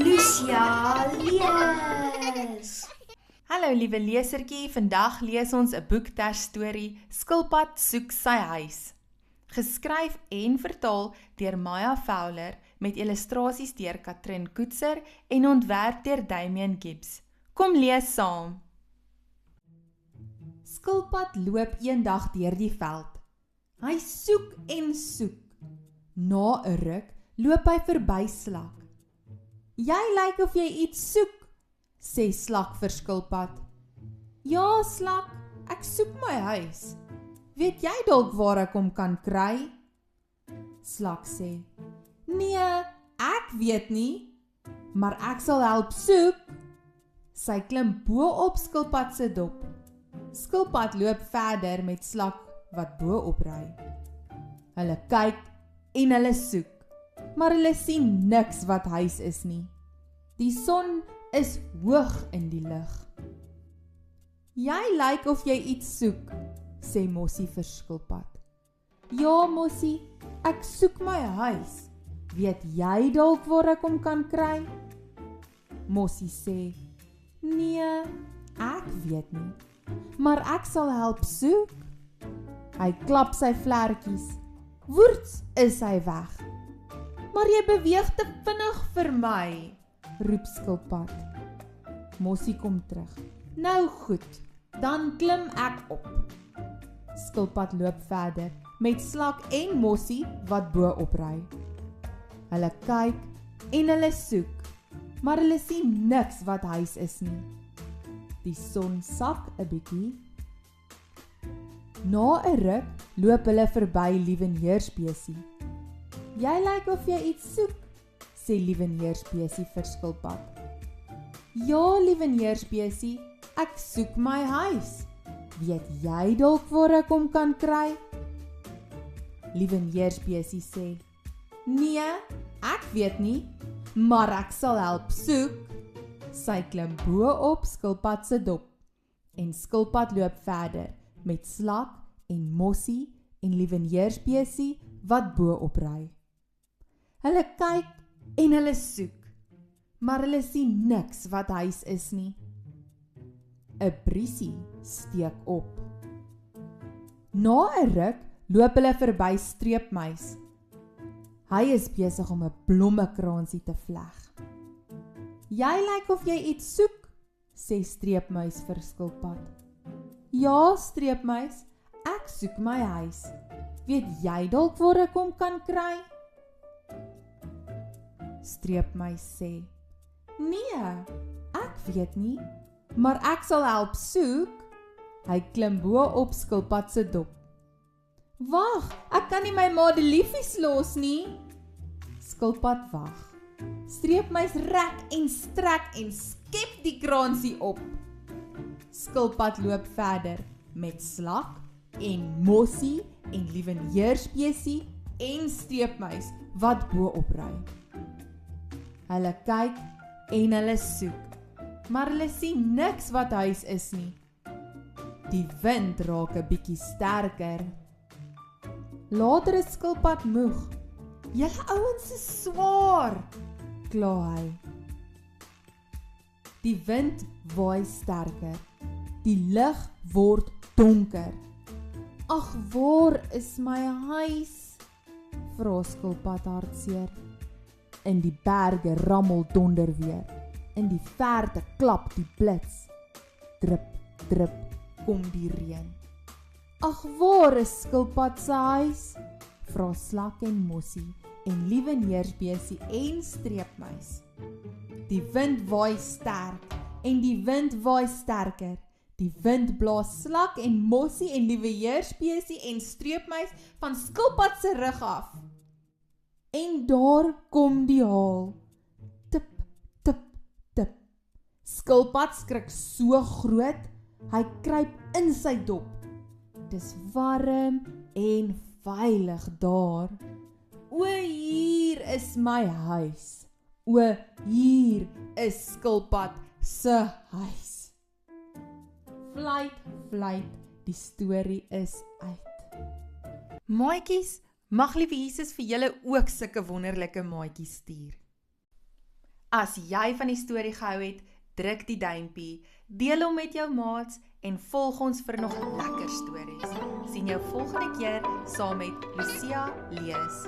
Lucia lees. Hallo liewe lesertjie, vandag lees ons 'n boekterstorie Skilpad soek sy huis. Geskryf en vertaal deur Maya Fowler met illustrasies deur Katrin Koetser en ontwerp deur Damian Gibbs. Kom lees saam. Skilpad loop eendag deur die veld. Hy soek en soek. Na 'n ruk loop hy verby Slak. Jy lyk of jy iets soek, sê Slak vir Skilpad. Ja, Slak, ek soek my huis. Weet jy dalk waar ek hom kan kry? Slak sê, nee, ek weet nie, maar ek sal help soek. Sy klim bo op Skilpad se dop. Skilpad loop verder met Slak wat bo op ry. Hulle kyk en hulle soek, maar hulle sien niks wat huis is nie. Die son is hoog in die lug. Jy lyk of jy iets soek, sê Mossie vir Skilpad. Ja, Mossie, ek soek my huis. Weet jy dalk waar ek hom kan kry? Mossie sê, nee, ek weet nie, maar ek sal help soek. Hy klap sy vlekkies. Woets is hy weg. Maar jy beweeg te vinnig vir my, roep Skilpad. Mossie kom terug. Nou goed, dan klim ek op. Skilpad loop verder met Slak en Mossie wat bo op ry. Hulle kyk en hulle soek, maar hulle sien niks wat huis is nie. Die son sak 'n bietjie. Na 'n ruk loop hulle verby Lieveneersbesie. Jy lyk of jy iets soek, sê Lieveneersbesie vir Skilpad. Ja, Lieveneersbesie, ek soek my huis. Weet jy dalk waar ek hom kan kry? Lieveneersbesie sê, nee, ek weet nie, maar ek sal help soek. Sy klim bo op Skilpad se dop en Skilpad loop verder met Slak en Mossie en Lieveneersbesie wat bo op ry. Hulle kyk en hulle soek, maar hulle sien niks wat huis is nie. 'n Briesie steek op. Na 'n ruk loop hulle verby Streepmuis. Hy is besig om 'n blommekransie te vleg. Jy lyk of jy iets soek, sê Streepmuis vir Skilpad. Ja, Streepmuis, ek soek my huis. Weet jy dalk waar ek hom kan kry? Streepmuis sê, nee, ek weet nie, maar ek sal help soek. Hy klim bo op Skilpad se dop. Wag, ek kan nie my madeliefies los nie. Skilpad wag. Streepmuis rek en strek en skep die kransie op. Skilpad loop verder met Slak en Mossie en Lieveneersbesie en Streepmuis wat bo op ry. Hulle kyk en hulle soek, maar hulle sien niks wat huis is nie. Die wind raak 'n bietjie sterker. Later is Skilpad moeg. Julle ouens is swaar, kla hy. Die wind waai sterker. Die lug word donker. Ag, waar is my huis? Vra Skilpad hartseer. In die berge rammel donder weer. In die verte klap die blits. Drup, drup, kom die reën. Ag, waar is Skilpad se huis? Vra Slak en Mossie en Lieveneersbesie en Streepmuis. Die wind waai sterk en die wind waai sterker. Die wind blaas Slak en Mossie en Lieveneersbesie en Streepmuis van Skilpad se rug af. En daar kom die haal. Tip, tip, tip. Skilpad skrik so groot, hy kruip in sy dop. Dis warm en veilig daar. O, hier is my huis. O, hier is Skilpad se huis. Fluit, fluit, die storie is uit. Maatjies, mag liewe Jesus vir julle ook sulke wonderlike maatjies stuur. As jy van die storie gehou het, druk die duimpie, deel hom met jou maats en volg ons vir nog lekker stories. Sien jou volgende keer saam met Lucia lees.